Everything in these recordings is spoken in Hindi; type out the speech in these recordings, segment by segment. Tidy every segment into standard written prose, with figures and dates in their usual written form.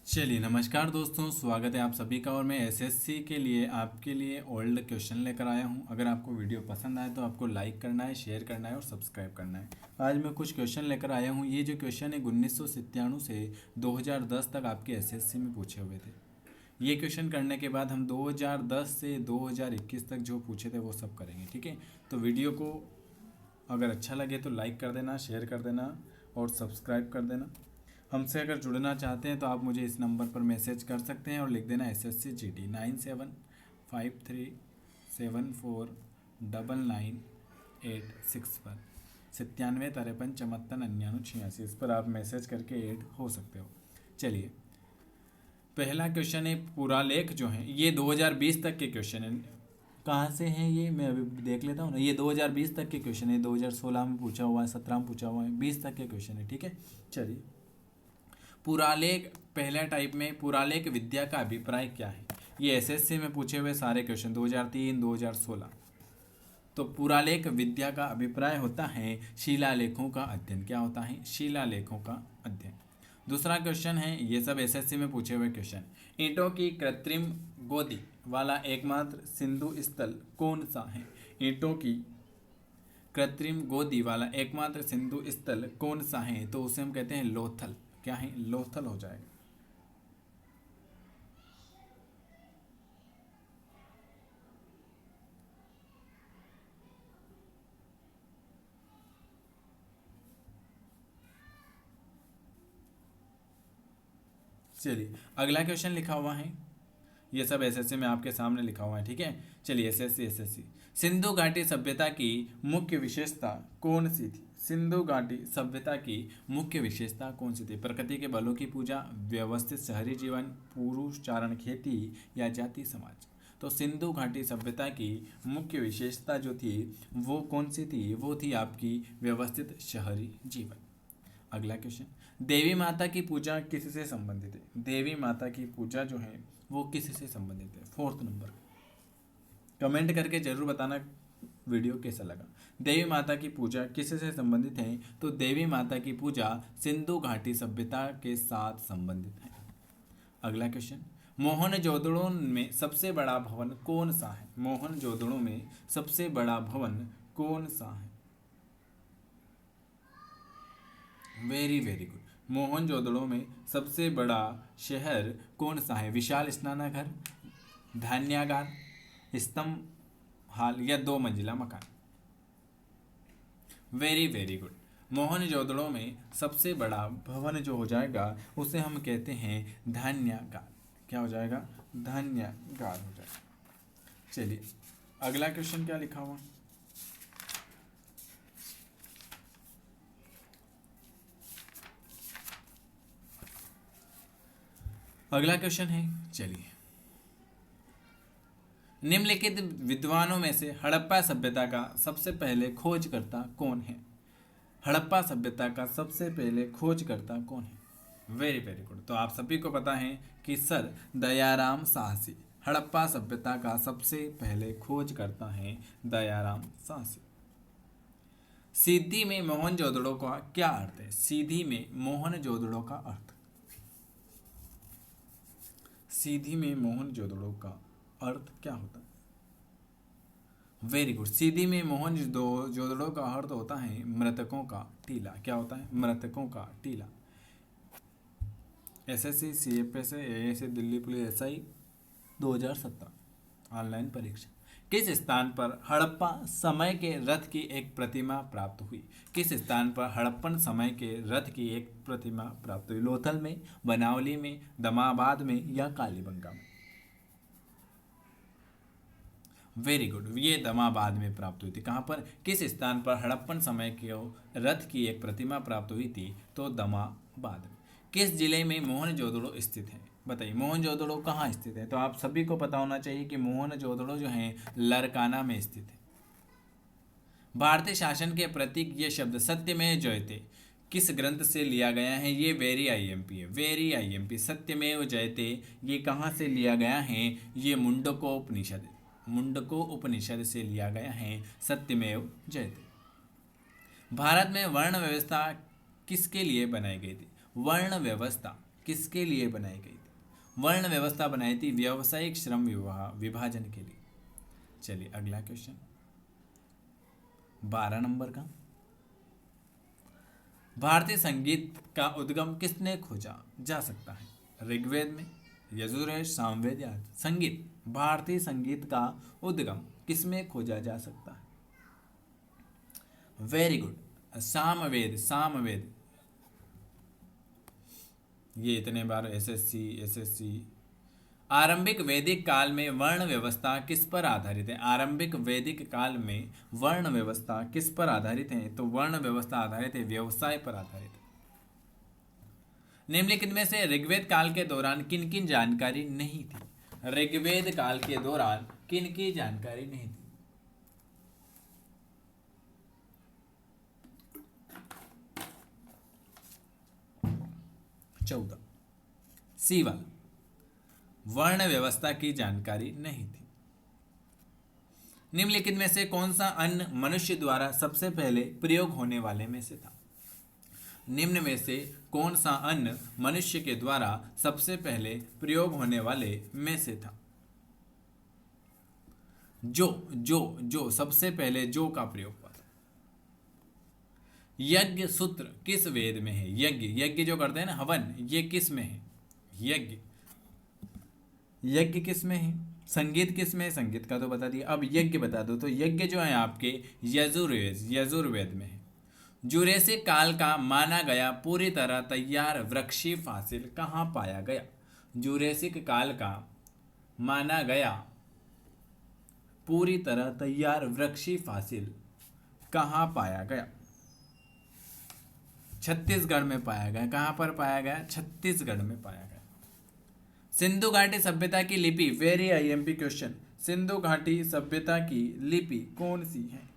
चलिए नमस्कार दोस्तों, स्वागत है आप सभी का। और मैं एसएससी के लिए आपके लिए ओल्ड क्वेश्चन लेकर आया हूं। अगर आपको वीडियो पसंद आए तो आपको लाइक करना है, शेयर करना है और सब्सक्राइब करना है। आज मैं कुछ क्वेश्चन लेकर आया हूं। ये जो क्वेश्चन है 1997 से 2010 तक आपके एसएससी में पूछे हुए थे। ये क्वेश्चन करने के बाद हम 2010 से 2021 तक जो पूछे थे वो सब करेंगे, ठीक है। तो वीडियो को अगर अच्छा लगे तो लाइक कर देना, शेयर कर देना और सब्सक्राइब कर देना। हमसे अगर जुड़ना चाहते हैं तो आप मुझे इस नंबर पर मैसेज कर सकते हैं और लिख देना SSCGD 9753749986 पर 975354 इस पर आप मैसेज करके ऐड हो सकते हो। चलिए, पहला क्वेश्चन है। पुरालेख जो है ये 2020 तक के क्वेश्चन है। कहाँ से हैं ये मैं अभी देख लेता हूँ ना। ये 2020 तक के क्वेश्चन है। 2016 में पूछा हुआ है, 17 में पूछा हुआ है, 20 तक के क्वेश्चन है, ठीक है। चलिए, पुरालेख पहला टाइप में पुरालेख विद्या का अभिप्राय क्या है। ये एसएससी में पूछे हुए सारे क्वेश्चन 2003 2016। तो पुरालेख विद्या का अभिप्राय होता है शिलालेखों का अध्ययन। क्या होता है? शिलालेखों का अध्ययन। दूसरा क्वेश्चन है, ये सब एसएससी में पूछे हुए क्वेश्चन। ईंटों की कृत्रिम गोदी वाला एकमात्र सिंधु स्थल कौन सा है? ईंटों की कृत्रिम गोदी वाला एकमात्र सिंधु स्थल कौन सा है? तो उसे हम कहते हैं लोथल। क्या है? लोथल हो जाएगा। चलिए, अगला क्वेश्चन लिखा हुआ है। ये सब एसएससी में आपके सामने लिखा हुआ है, ठीक है। चलिए, एसएससी सिंधु घाटी सभ्यता की मुख्य विशेषता कौन सी थी? सिंधु घाटी सभ्यता की मुख्य विशेषता कौन सी थी? प्रकृति के बलों की पूजा, व्यवस्थित शहरी जीवन, पुरुष चारण खेती या जाति समाज। तो सिंधु घाटी सभ्यता की मुख्य विशेषता जो थी वो कौन सी थी? वो थी आपकी व्यवस्थित शहरी जीवन। अगला क्वेश्चन, देवी माता की पूजा किससे संबंधित है? देवी माता की पूजा जो है वो किससे संबंधित है? Fourth number. कमेंट करके जरूर बताना वीडियो कैसा लगा। देवी माता की पूजा किससे संबंधित है? तो देवी माता की पूजा सिंधु घाटी सभ्यता के साथ संबंधित है। अगला क्वेश्चन, मोहनजोदड़ो में सबसे बड़ा भवन कौन सा है? मोहनजोदड़ो में सबसे बड़ा भवन कौन सा है? Very very good. मोहनजोदड़ो में सबसे बड़ा शहर कौन सा है? विशाल स्नानागार, धान्यागार, स्तंभ हाल या 2 मंजिला मकान। Very very good. मोहनजोदड़ो में सबसे बड़ा भवन जो हो जाएगा उसे हम कहते हैं धान्यागार। क्या हो जाएगा? धान्यागार हो जाएगा। चलिए, अगला क्वेश्चन क्या लिखा हुआ? अगला क्वेश्चन है, चलिए, निम्नलिखित विद्वानों में से हड़प्पा सभ्यता का सबसे पहले खोजकर्ता कौन है? हड़प्पा सभ्यता का सबसे पहले खोजकर्ता कौन है? Very very good. तो आप सभी को पता है कि सर दयाराम साहसी हड़प्पा सभ्यता का सबसे पहले खोजकर्ता है दयाराम साहसी। सीधी में मोहनजोदड़ो का क्या अर्थ है? सीधी में मोहनजोदड़ो का अर्थ, सीधी में मोहनजोदड़ो का अर्थ क्या होता है? Very good. सीधी में मोहनजोदड़ो का अर्थ होता है मृतकों का टीला। क्या होता है? मृतकों का टीला। SSC, CFS, ASC, Delhi police, SI 2017 online परीक्षा। किस स्थान पर हड़प्पा समय के रथ की एक प्रतिमा प्राप्त हुई? किस स्थान पर हड़प्पन समय के रथ की एक प्रतिमा प्राप्त हुई? लोथल में, बनावली में, दमाबाद में या कालीबंगा में? Very good. ये दमाबाद में प्राप्त हुई थी। कहाँ पर? किस स्थान पर हड़प्पन समय के रथ की एक प्रतिमा प्राप्त हुई थी? तो दमाबाद में। किस जिले में मोहनजोदड़ो स्थित है? बताइए, मोहनजोदड़ो कहाँ स्थित है? तो आप सभी को पता होना चाहिए कि मोहनजोदड़ो जो है लरकाना में स्थित है। भारतीय शासन के प्रतीक ये शब्द सत्यमेव जयते किस ग्रंथ से लिया गया है? ये वेरी आईएमपी है। Very IMP. सत्यमेव जयते ये कहाँ से लिया गया है? ये मुंडकोपनिषद, मुंडको उपनिषद से लिया गया है सत्यमेव जयते। भारत में वर्ण व्यवस्था किसके लिए बनाई गई थी? वर्ण व्यवस्था किसके लिए बनाई गई थी? वर्ण व्यवस्था बनाई थी व्यावसायिक श्रम विभाजन के लिए। चलिए अगला क्वेश्चन 12 नंबर का। भारतीय संगीत का उद्गम किसने खोजा जा सकता है? ऋग्वेद में, यजुर्वेद, सामवेद या संगीत? भारतीय संगीत का उद्गम किसमें खोजा जा सकता है? Very good, Samaveda. सामवेद ये इतने बार एसएससी। आरंभिक वैदिक काल में वर्ण व्यवस्था किस पर आधारित है? आरंभिक वैदिक काल में वर्ण व्यवस्था किस पर आधारित है? तो वर्ण व्यवस्था आधारित है व्यवसाय पर आधारित है। निम्नलिखित में से ऋग्वेद काल के दौरान किन किन जानकारी नहीं थी? ऋग्वेद काल के दौरान किन की जानकारी नहीं थी? चौदह, सी वाला, वर्ण व्यवस्था की जानकारी नहीं थी। निम्नलिखित में से कौन सा अन्न मनुष्य द्वारा सबसे पहले प्रयोग होने वाले में से था? निम्न में से कौन सा अन्न मनुष्य के द्वारा सबसे पहले प्रयोग होने वाले में से था? जो सबसे पहले जो का प्रयोग हुआ था। यज्ञ सूत्र किस वेद में है? यज्ञ जो करते हैं ना, हवन, ये किस में है? यज्ञ किस में है? संगीत किस में है? संगीत का तो बता दिया, अब यज्ञ बता दो। तो यज्ञ जो है आपके यजुर्वेद में है। जुरेसिक काल का माना गया पूरी तरह तैयार वृक्षी फॉसिल कहाँ पाया गया? जुरेसिक काल का माना गया पूरी तरह तैयार वृक्षी फॉसिल कहाँ पाया गया? छत्तीसगढ़ में पाया गया। कहाँ पर पाया गया? छत्तीसगढ़ में पाया गया। सिंधु घाटी सभ्यता की लिपि, वेरी आईएमपी क्वेश्चन, सिंधु घाटी सभ्यता की लिपि कौन सी है?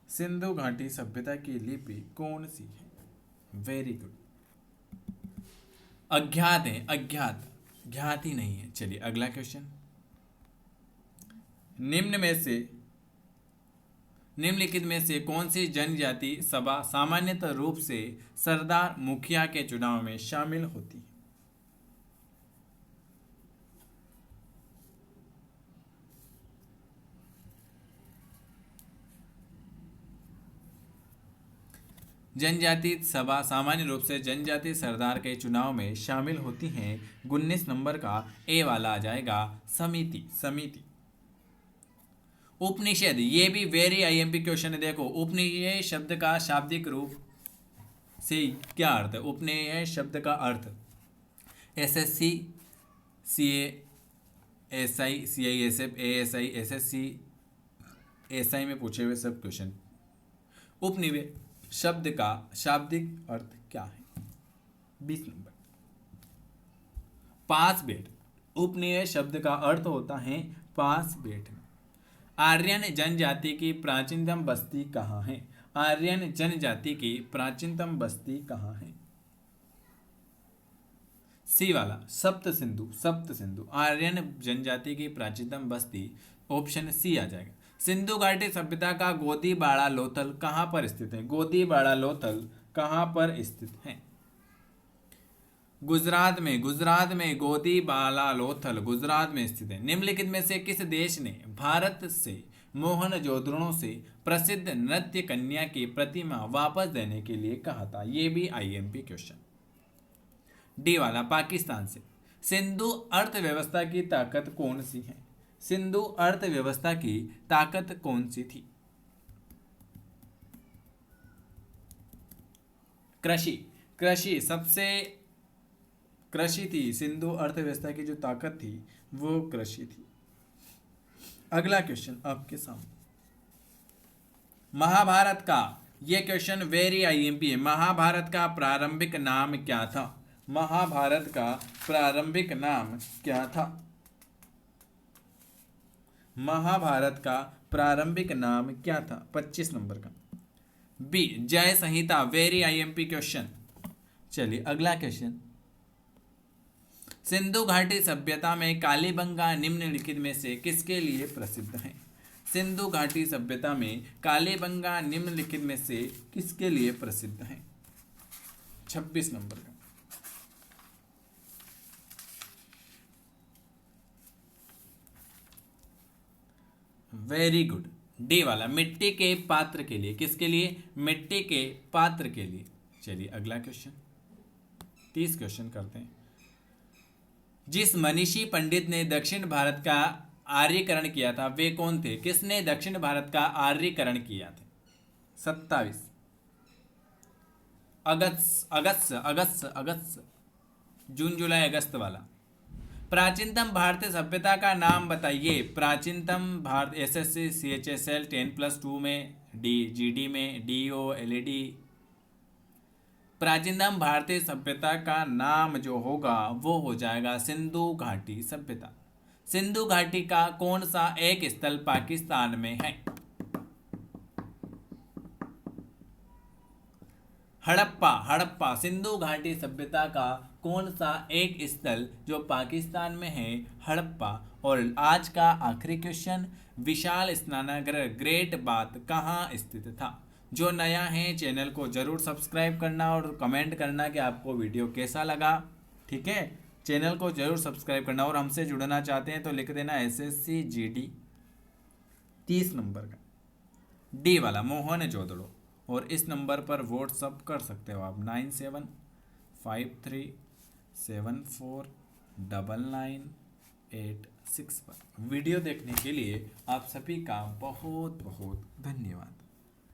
सिंधु घाटी सभ्यता की लिपि कौन सी है? वेरी गुड, अज्ञात है। अज्ञात, ज्ञात ही नहीं है। चलिए अगला क्वेश्चन, निम्नलिखित में से कौन सी जनजाति सभा सामान्यतः रूप से सरदार मुखिया के चुनाव में शामिल होती है? जनजाति सभा सामान्य रूप से जनजाति सरदार के चुनाव में शामिल होती हैं। 19 नंबर का ए वाला आ जाएगा समिति। उपनिषद, ये भी वेरी आईएमपी क्वेश्चन है। देखो उपनिषद शब्द का शाब्दिक रूप से क्या अर्थ है? उपनिषद शब्द का अर्थ SSC, CA, SI, CISF, ASI, SSC, SI में पूछे हुए सब क्वेश्चन। उपनिवेद शब्द का शाब्दिक अर्थ क्या है? 20 नंबर, पास बैठ। उपनिवेद शब्द का अर्थ होता है पास बैठना। आर्यन जनजाति की प्राचीनतम बस्ती कहाँ है? आर्यन जनजाति की प्राचीनतम बस्ती कहाँ है? सी वाला, सप्त सिंधु। आर्यन जनजाति की प्राचीनतम बस्ती ऑप्शन सी आ जाएगा। सिंधु घाटी सभ्यता का गोदीबाड़ा लोथल कहाँ पर स्थित है? गोदीबाड़ा लोथल कहाँ पर स्थित है? गुजरात में गोदीबाड़ा लोथल गुजरात में स्थित है। निम्नलिखित में से किस देश ने भारत से मोहनजोदड़ो से प्रसिद्ध नृत्य कन्या की प्रतिमा वापस देने के लिए कहा था? ये भी आईएमपी क्वेश्चन। डी वाला, पाकिस्तान से। सिंधु अर्थव्यवस्था की ताकत कौन सी है? सिंधु अर्थव्यवस्था की ताकत कौन सी थी? कृषि सबसे कृषि थी। सिंधु अर्थव्यवस्था की जो ताकत थी वो कृषि थी। अगला क्वेश्चन आपके सामने, महाभारत का, ये क्वेश्चन वेरी आईएमपी है। महाभारत का प्रारंभिक नाम क्या था? महाभारत का प्रारंभिक नाम क्या था? महाभारत का प्रारंभिक नाम क्या था? 25 नंबर का। बी, जय संहिता, वेरी आईएमपी क्वेश्चन। चलिए अगला क्वेश्चन, सिंधु घाटी सभ्यता में कालीबंगा निम्नलिखित में से किसके लिए प्रसिद्ध है? सिंधु घाटी सभ्यता में कालीबंगा निम्नलिखित में से किसके लिए प्रसिद्ध है? 26 नंबर का। वेरी गुड, डी वाला, मिट्टी के पात्र के लिए। किसके लिए? मिट्टी के पात्र के लिए। चलिए अगला क्वेश्चन, 30 क्वेश्चन करते हैं। जिस मनीषी पंडित ने दक्षिण भारत का आर्यीकरण किया था वे कौन थे? किसने दक्षिण भारत का आर्यीकरण किया था? 27 अगस्त, जून जुलाई अगस्त वाला। प्राचीनतम भारतीय सभ्यता का नाम बताइए। प्राचीनतम भारत, एसएससी, सीएचएसएल 10+2 में, डी जीडी में, डीओ, एलईडी। प्राचीनतम भारतीय सभ्यता का नाम जो होगा वो हो जाएगा सिंधु घाटी सभ्यता। सिंधु घाटी का कौन सा एक स्थल पाकिस्तान में है? हड़प्पा। सिंधु घाटी सभ्यता का कौन सा एक स्थल जो पाकिस्तान में है? हड़प्पा। और आज का आखिरी क्वेश्चन, विशाल स्नानागार ग्रेट बाथ कहाँ स्थित था? जो नया है चैनल को जरूर सब्सक्राइब करना और कमेंट करना कि आपको वीडियो कैसा लगा। ठीक है, चैनल को जरूर सब्सक्राइब करना और हमसे जुड़ना चाहते हैं तो लिख देना एसएससी जीडी 30 नंबर का, डी वाला, मोहनजोदड़ो। और इस नंबर पर व्हाट्सअप कर सकते हो आप 9753749986 पर। वीडियो देखने के लिए आप सभी का बहुत बहुत धन्यवाद।